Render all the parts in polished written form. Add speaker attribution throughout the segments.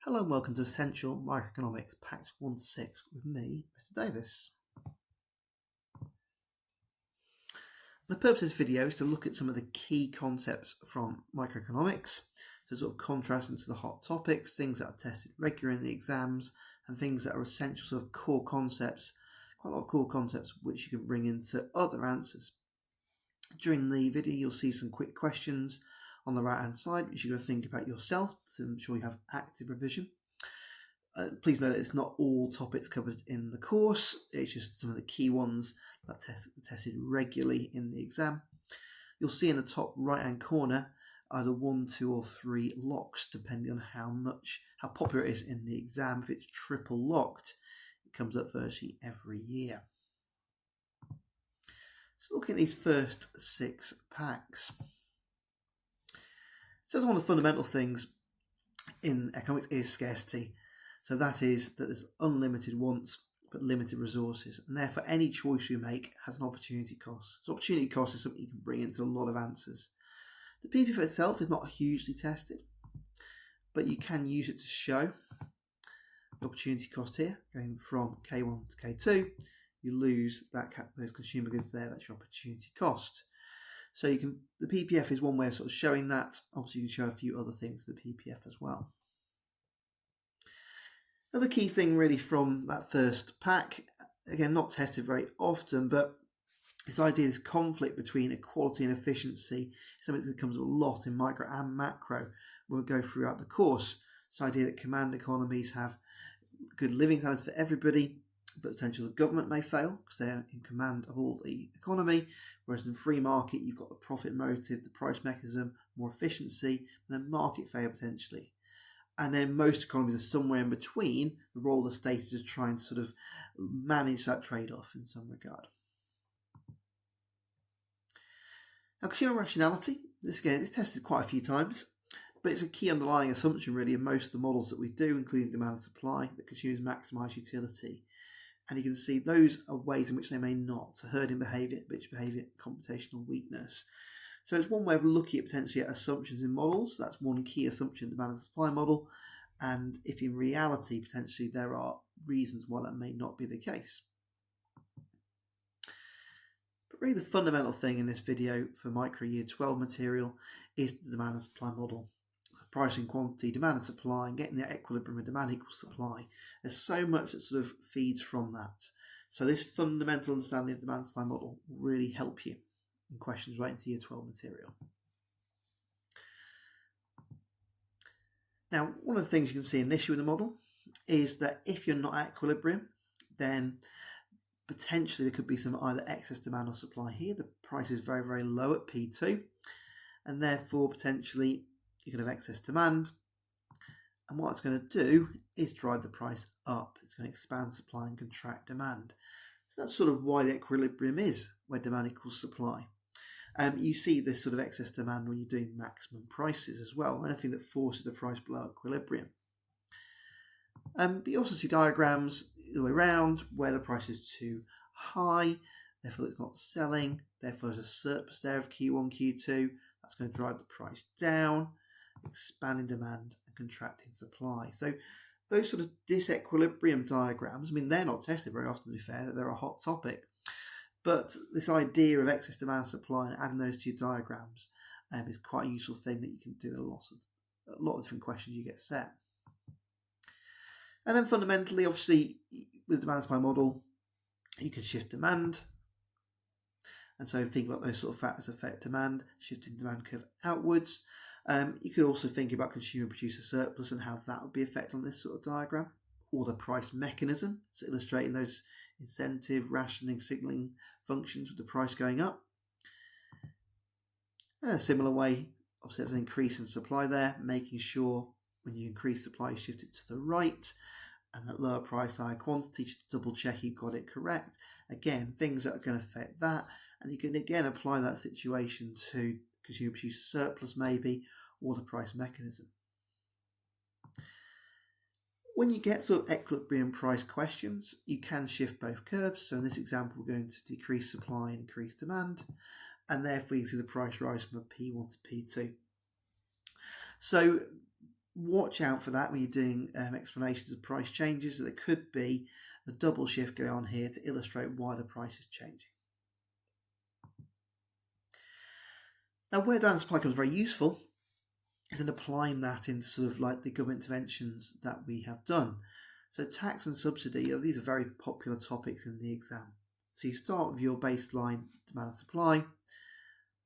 Speaker 1: Hello and welcome to Essential Microeconomics, Packs 1 to 6 with me, Mr. Davis. The purpose of this video is to look at some of the key concepts from microeconomics, to sort of contrast into the hot topics, things that are tested regularly in the exams, and things that are essential sort of core concepts, quite a lot of core concepts which you can bring into other answers. During the video you'll see some quick questions on the right hand side which you're going to think about yourself to ensure you have active revision. Please note that it's not all topics covered in the course, it's just some of the key ones that are tested regularly in the exam. You'll see in the top right hand corner either 1, 2 or 3 locks depending on how popular it is in the exam. If it's triple locked, it comes up virtually every year. So looking at these first 6 packs. So one of the fundamental things in economics is scarcity. So that is that there's unlimited wants but limited resources, and therefore any choice you make has an opportunity cost. So opportunity cost is something you can bring into a lot of answers. The PPF itself is not hugely tested, but you can use it to show the opportunity cost here, going from K1 to K2. You lose those consumer goods there, that's your opportunity cost. So the PPF is one way of sort of showing that. Obviously you can show a few other things to the PPF as well. Another key thing really from that first pack, again not tested very often, but this idea of this conflict between equality and efficiency is something that comes up a lot in micro and macro. We'll go throughout the course. This idea that command economies have good living standards for everybody, but potentially the government may fail because they're in command of all the economy, whereas in free market you've got the profit motive, the price mechanism, more efficiency, and then market failure potentially. And then most economies are somewhere in between. The role of the state is to try and sort of manage that trade-off in some regard. Now, consumer rationality, this again is tested quite a few times, but it's a key underlying assumption really in most of the models that we do, including demand and supply, that consumers maximise utility. And you can see those are ways in which they may not. So herding behaviour, bitch behaviour, computational weakness. So it's one way of looking at potentially at assumptions in models. That's one key assumption, demand and supply model. And if in reality, potentially there are reasons why that may not be the case. But really the fundamental thing in this video for micro year 12 material is the demand and supply model. Pricing, quantity, demand and supply, and getting the equilibrium of demand equals supply. There's so much that sort of feeds from that. So this fundamental understanding of demand and supply model will really help you in questions right into year 12 material. Now, one of the things you can see an issue with the model is that if you're not at equilibrium, then potentially there could be some either excess demand or supply here. The price is very, very low at P2, and therefore potentially you could have excess demand. And what it's going to do is drive the price up. It's going to expand supply and contract demand. So that's sort of why the equilibrium is where demand equals supply. You see this sort of excess demand when you're doing maximum prices as well, anything that forces the price below equilibrium. But you also see diagrams the way around where the price is too high, therefore it's not selling, therefore there's a surplus there of Q1, Q2, that's going to drive the price down, expanding demand and contracting supply. So those sort of disequilibrium diagrams, I mean, they're not tested very often to be fair, they're a hot topic. But this idea of excess demand and supply and adding those two diagrams is quite a useful thing that you can do in a lot of different questions you get set. And then fundamentally, obviously, with the demand and supply model, you can shift demand. And so think about those sort of factors that affect demand, shifting demand curve outwards. You could also think about consumer producer surplus and how that would be affected on this sort of diagram, or the price mechanism, so illustrating those incentive, rationing, signalling functions with the price going up. In a similar way, obviously there's an increase in supply there, making sure when you increase supply you shift it to the right, and at lower price, higher quantity, just double check you've got it correct. Again, things that are going to affect that, and you can again apply that situation to consumer producer surplus maybe, or the price mechanism. When you get sort of equilibrium price questions, you can shift both curves. So in this example, we're going to decrease supply and increase demand, and therefore you see the price rise from a P1 to P2. So watch out for that when you're doing explanations of price changes, that there could be a double shift going on here to illustrate why the price is changing. Now, where dynamic supply becomes very useful is in applying that in sort of like the government interventions that we have done. So tax and subsidy, these are very popular topics in the exam. So you start with your baseline demand and supply.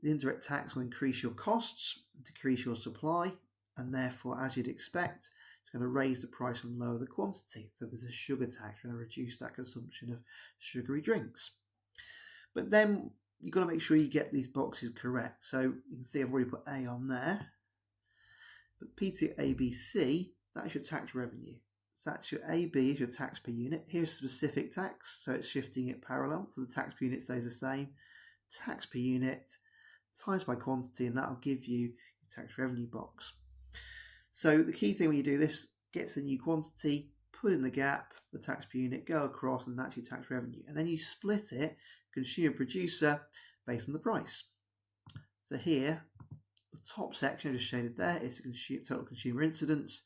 Speaker 1: The indirect tax will increase your costs, decrease your supply, and therefore, as you'd expect, it's going to raise the price and lower the quantity. So there's a sugar tax, going to reduce that consumption of sugary drinks. But then you've got to make sure you get these boxes correct. So you can see I've already put A on there. But P2 ABC, that's your tax revenue. So that's your AB is your tax per unit. Here's specific tax, so it's shifting it parallel. So the tax per unit stays the same. Tax per unit times by quantity, and that'll give you your tax revenue box. So the key thing when you do this, get the new quantity, put in the gap, the tax per unit, go across, and that's your tax revenue. And then you split it, consumer producer, based on the price. So here, the top section I just shaded there is the total consumer incidence.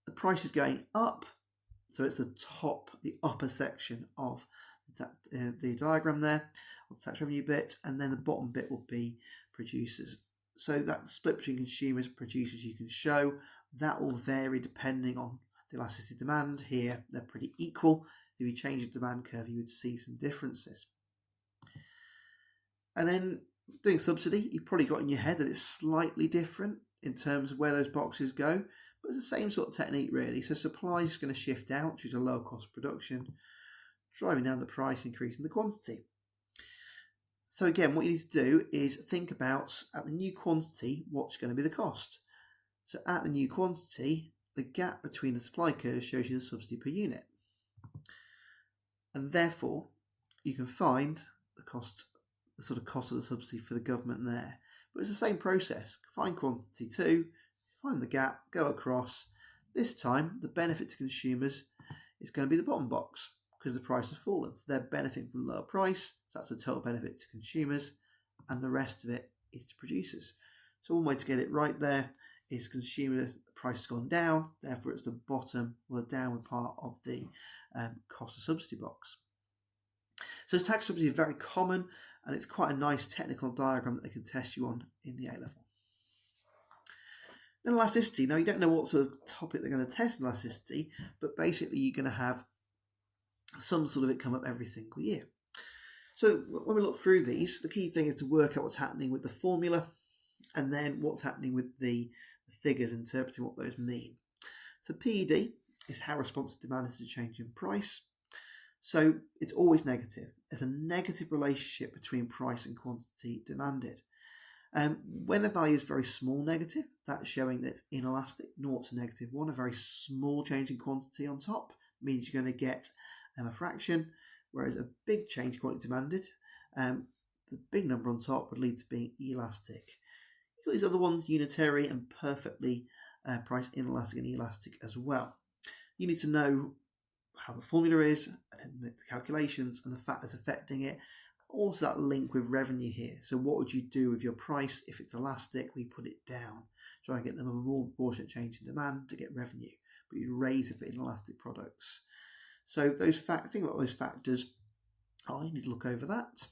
Speaker 1: The price is going up, so it's the upper section of the diagram there, on the tax revenue bit, and then the bottom bit will be producers. So that split between consumers and producers you can show, that will vary depending on the elasticity of demand. Here they're pretty equal. If you change the demand curve, you would see some differences. And then doing subsidy, you've probably got in your head that it's slightly different in terms of where those boxes go, but it's the same sort of technique really. So supply is going to shift out due to low cost production, driving down the price, increasing the quantity. So again, what you need to do is think about, at the new quantity, what's going to be the cost. So at the new quantity, the gap between the supply curves shows you the subsidy per unit. And therefore, you can find the cost, the sort of cost of the subsidy for the government there. But it's the same process. Find quantity 2, find the gap, go across. This time, the benefit to consumers is going to be the bottom box, because the price has fallen. So they're benefiting from lower price. So that's the total benefit to consumers, and the rest of it is to producers. So one way to get it right there is consumer price has gone down, therefore it's the bottom or the downward part of the cost of subsidy box. So tax subsidy is very common, and it's quite a nice technical diagram that they can test you on in the A level. Then elasticity. Now you don't know what sort of topic they're going to test in elasticity, but basically you're going to have some sort of it come up every single year. So when we look through these, the key thing is to work out what's happening with the formula, and then what's happening with the figures, interpreting what those mean. So PED is how responsive demand is to change in price. So it's always negative. There's a negative relationship between price and quantity demanded. When a value is very small negative, that's showing that it's inelastic, 0 to -1. A very small change in quantity on top means you're going to get a fraction, whereas a big change in quantity demanded, the big number on top would lead to being elastic. You've got these other ones, unitary and perfectly price inelastic and elastic as well. You need to know how the formula is, and the calculations and the factors affecting it. Also that link with revenue here. So what would you do with your price? If it's elastic, we put it down. Try and get them a more proportionate change in demand to get revenue, but you raise it for inelastic products. So think about those factors. You need to look over that.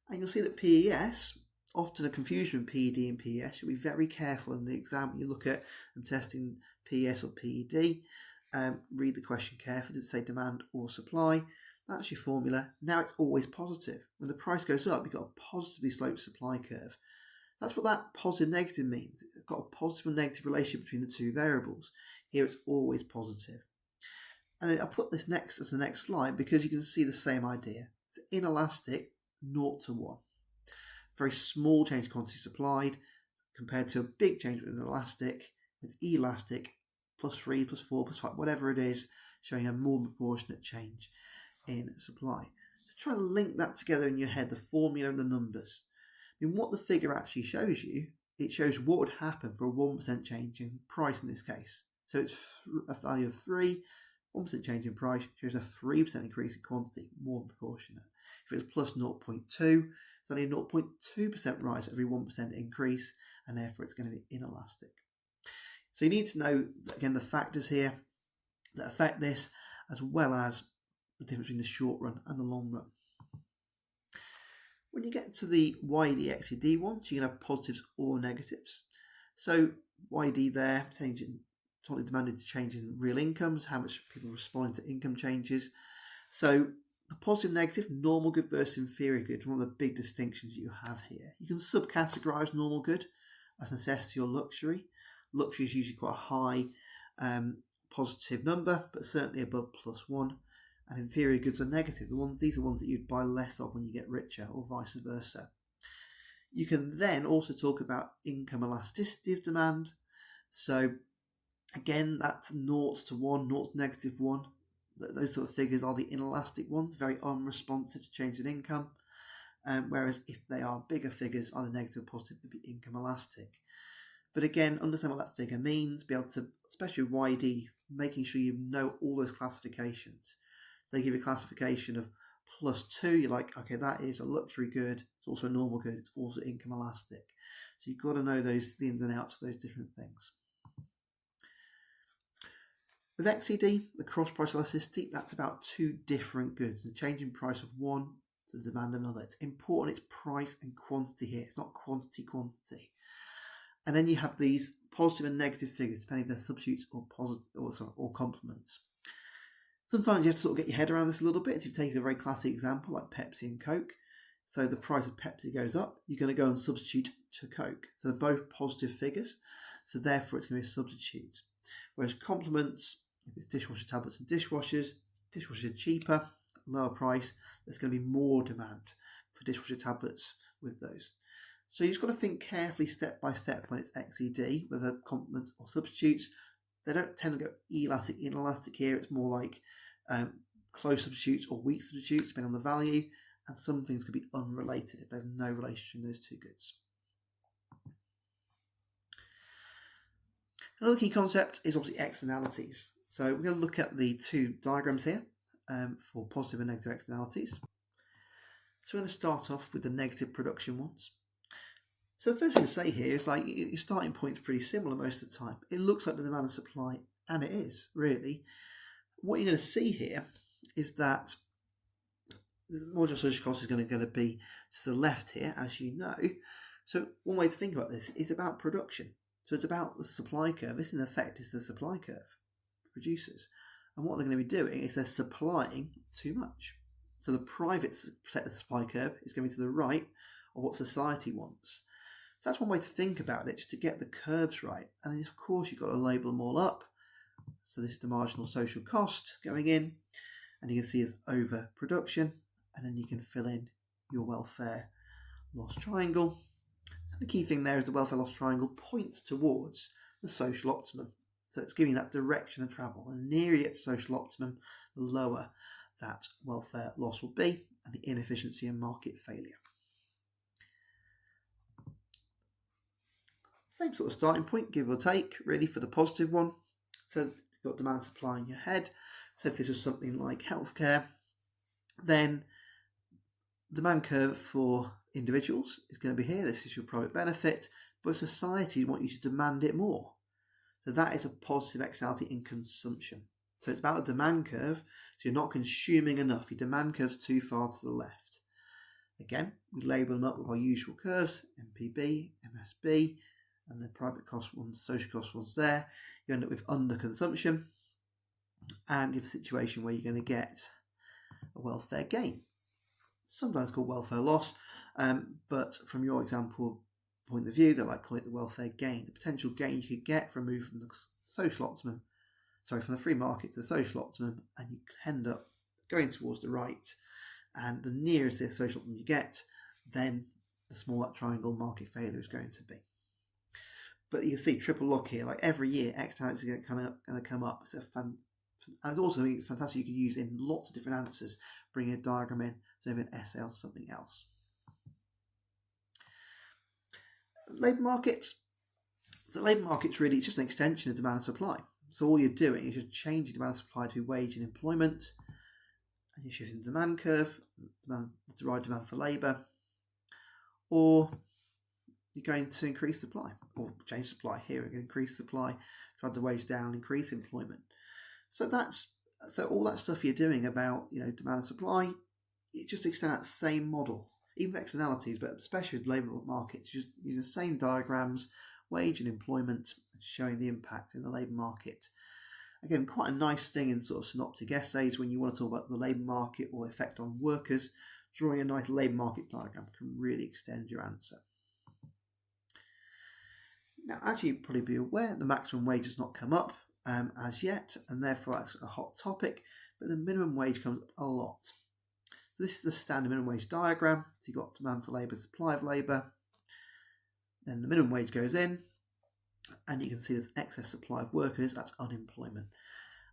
Speaker 1: And you'll see that PES, often a confusion between PED and PES. You'll be very careful in the exam when you look at them testing PES or PED. Read the question carefully. Does it say demand or supply? That's your formula. Now it's always positive. When the price goes up, you've got a positively sloped supply curve. That's what that positive negative means. It's got a positive and negative relationship between the two variables. Here it's always positive. And I'll put this next as the next slide because you can see the same idea. It's inelastic, 0 to 1. Very small change in quantity supplied compared to a big change with elastic. It's elastic, +3, +4, +5, whatever it is, showing a more proportionate change in supply. So try to link that together in your head, the formula and the numbers. I mean, what the figure actually shows you, it shows what would happen for a 1% change in price in this case. So it's a value of 3, 1% change in price shows a 3% increase in quantity, more proportionate. If it's plus 0.2, it's only a 0.2% rise every 1% increase, and therefore it's going to be inelastic. So you need to know, again, the factors here that affect this, as well as the difference between the short run and the long run. When you get to the YD XED ones, you can have positives or negatives. So YD there, totally demanded to change in real incomes, how much people respond to income changes. So the positive, negative, normal good versus inferior good, one of the big distinctions you have here. You can subcategorize normal good as necessity or luxury. Luxury is usually quite a high positive number, but certainly above +1. And inferior goods are negative. These are ones that you'd buy less of when you get richer, or vice versa. You can then also talk about income elasticity of demand. So again, that's 0 to 1, 0 to -1. Those sort of figures are the inelastic ones, very unresponsive to change in income. Whereas if they are bigger figures, either negative or positive, they'd be income elastic. But again, understand what that figure means, be able to, especially with YD, making sure you know all those classifications. So they give you a classification of +2, you're like, okay, that is a luxury good, it's also a normal good, it's also income elastic. So you've got to know the ins and outs of those different things. With XED, the cross price elasticity, that's about two different goods. The change in price of one to the demand of another. It's important, it's price and quantity here. It's not quantity. And then you have these positive and negative figures, depending if they're substitutes or complements. Sometimes you have to sort of get your head around this a little bit. If you take a very classic example like Pepsi and Coke, so the price of Pepsi goes up, you're going to go and substitute to Coke. So they're both positive figures, so therefore it's going to be a substitute. Whereas complements, if it's dishwasher tablets and dishwashers are cheaper, lower price, there's going to be more demand for dishwasher tablets with those. So you've just got to think carefully step by step when it's XED, whether complements or substitutes. They don't tend to go elastic, inelastic here. It's more like close substitutes or weak substitutes, depending on the value. And some things could be unrelated if there's no relationship between those two goods. Another key concept is obviously externalities. So we're going to look at the two diagrams here for positive and negative externalities. So we're going to start off with the negative production ones. So the first thing to say here is like your starting point is pretty similar most of the time. It looks like the demand and supply, and it is really. What you're going to see here is that the marginal social cost is going to be to the left here, as you know. So one way to think about this is about production. So it's about the supply curve. This in effect is the supply curve for producers. And what they're going to be doing is they're supplying too much. So the private set of supply curve is going to be to the right of what society wants. So that's one way to think about it, just to get the curves right. And then of course you've got to label them all up. So this is the marginal social cost going in, and you can see it's overproduction, and then you can fill in your welfare loss triangle. And the key thing there is the welfare loss triangle points towards the social optimum. So it's giving that direction of travel. And the nearer you get to social optimum, the lower that welfare loss will be, and the inefficiency and market failure. Same sort of starting point, give or take, really, for the positive one. So you've got demand and supply in your head. So if this is something like healthcare, then demand curve for individuals is going to be here. This is your private benefit, but society want you to demand it more. So that is a positive externality in consumption. So it's about the demand curve. So you're not consuming enough. Your demand curve's too far to the left. Again, we label them up with our usual curves, MPB, MSB, and the private cost ones, social cost ones there. You end up with underconsumption, and you have a situation where you're going to get a welfare gain, sometimes called welfare loss, but from your example point of view, they like calling it the welfare gain. The potential gain you could get from moving from the social optimum, from the free market to the social optimum, and you end up going towards the right, and the nearer to the social optimum you get, then the smaller that triangle market failure is going to be. But you can see triple lock here, like every year, externalities are going to come up. And it's also something that's fantastic you can use in lots of different answers, bring a diagram in, so maybe an essay or something else. Labour markets. So labour markets really, it's just an extension of demand and supply. So all you're doing is just changing demand and supply to wage and employment, and you're shifting the demand curve, the derived demand for labour, or you're going to increase supply or change supply. Here we're going to increase supply drive the wage down, increase employment. So all that stuff you're doing about demand and supply, it just extends that same model, even externalities, but especially with labour markets, just using the same diagrams, wage and employment, showing the impact in the labour market. Again, quite a nice thing in sort of synoptic essays when you want to talk about the labour market or effect on workers. Drawing a nice labour market diagram can really extend your answer. Now, as you'd probably be aware, the maximum wage has not come up as yet, and therefore that's a hot topic, but the minimum wage comes up a lot. So this is the standard minimum wage diagram. So you've got demand for labour, supply of labour, then the minimum wage goes in, and you can see there's excess supply of workers, that's unemployment.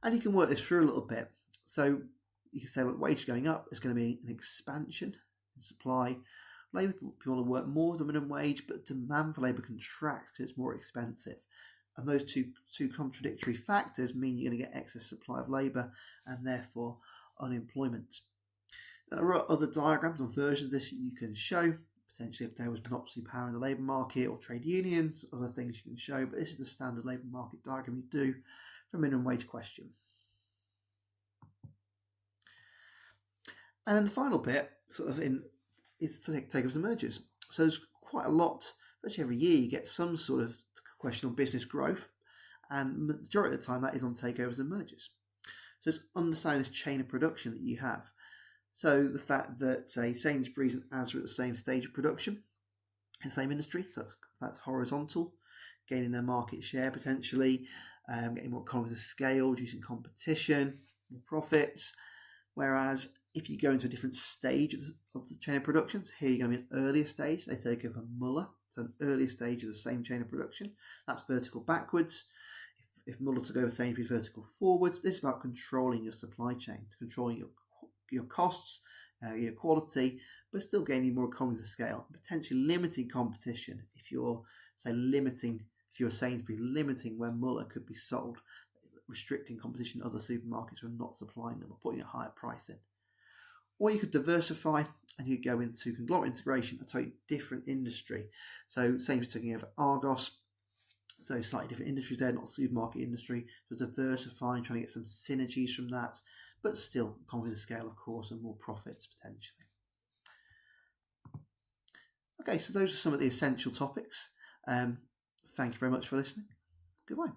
Speaker 1: And you can work this through a little bit. So you can say, look, wage going up is going to be an expansion in supply. Labour people want to work more than minimum wage, but demand for labour contracts because it's more expensive. And those two contradictory factors mean you're going to get excess supply of labour and therefore unemployment. There are other diagrams or versions of this you can show. Potentially if there was monopoly power in the labour market or trade unions, other things you can show. But this is the standard labour market diagram you do for a minimum wage question. And then the final bit is to takeovers and mergers. So there's quite a lot, especially every year you get some sort of question on business growth, and the majority of the time that is on takeovers and mergers. So it's understanding this chain of production that you have. So the fact that, say, Sainsbury's and Asda are at the same stage of production in the same industry, so that's horizontal, gaining their market share potentially, getting more economies of scale, reducing competition, more profits. Whereas if you go into a different stage of the chain of production, so here you're going to be an earlier stage, they take over Muller, so an earlier stage of the same chain of production, that's vertical backwards. If Muller took over Sainsbury's, vertical forwards. This is about controlling your supply chain, controlling your costs, your quality, but still gaining more economies of scale, potentially limiting competition if you're Sainsbury's, limiting where Muller could be sold, restricting competition to other supermarkets who are not supplying them or putting a higher price in. Or you could diversify and you go into conglomerate integration, a totally different industry. So Sainsbury's taking over Argos, so slightly different industries there, not supermarket industry, so diversifying, trying to get some synergies from that, but still economies of scale, of course, and more profits potentially. Okay, so those are some of the essential topics. Thank you very much for listening. Goodbye.